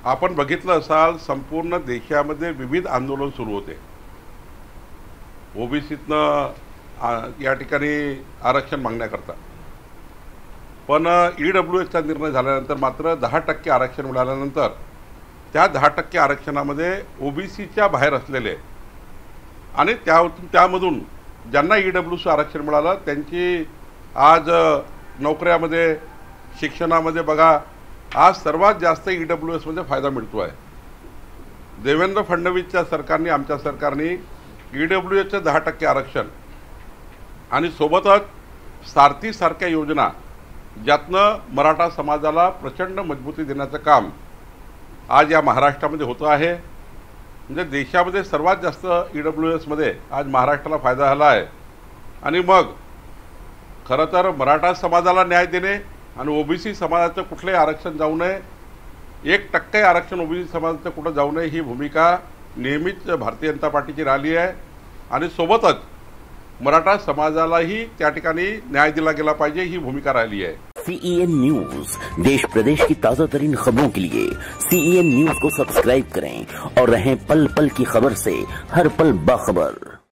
आपण बघितलं असाल संपूर्ण देशामध्ये विविध आंदोलन सुरू होते. ओबीसीतनं या ठिकाणी आरक्षण मागण्याकरता, पण ईडब्ल्यूएसचा निर्णय झाल्यानंतर मात्र 10% आरक्षण मिळाल्यानंतर त्या 10% आरक्षणामध्ये ओबीसीच्या बाहेर असलेले आणि त्यामधून ज्यांना ईडब्ल्यूचं आरक्षण मिळालं त्यांची आज नोकऱ्यामध्ये, शिक्षणामध्ये बघा आज सर्वात जास्त ईडब्ल्यूएसमध्ये फायदा मिळतो आहे. देवेंद्र फडणवीसच्या सरकारने, आमच्या सरकारने ईडब्ल्यूएसचं 10% आरक्षण आणि सोबतच सारथीसारख्या योजना ज्यातनं मराठा समाजाला प्रचंड मजबूती देण्याचं काम आज या महाराष्ट्रामध्ये होतं आहे. म्हणजे देशामध्ये सर्वात जास्त ईडब्ल्यूएसमध्ये आज महाराष्ट्राला फायदा झाला आहे. आणि मग खरं तर मराठा समाजाला न्याय देणे आणि ओबीसी समाजाचं कुठलंही आरक्षण जाऊ नये, 1% आरक्षण ओबीसी समाजाचं कुठं जाऊ नये ही भूमिका नेहमीच भारतीय जनता पार्टीची राहिली आहे. आणि सोबतच मराठा समाजालाही त्या ठिकाणी न्याय दिला गेला पाहिजे ही भूमिका राहिली आहे. CEN न्यूज, देश प्रदेश की ताजा तरीन खबरों के लिए CEN न्यूज को सब्सक्राइब करें और रहें पल पल की खबर से हर पल बाखबर.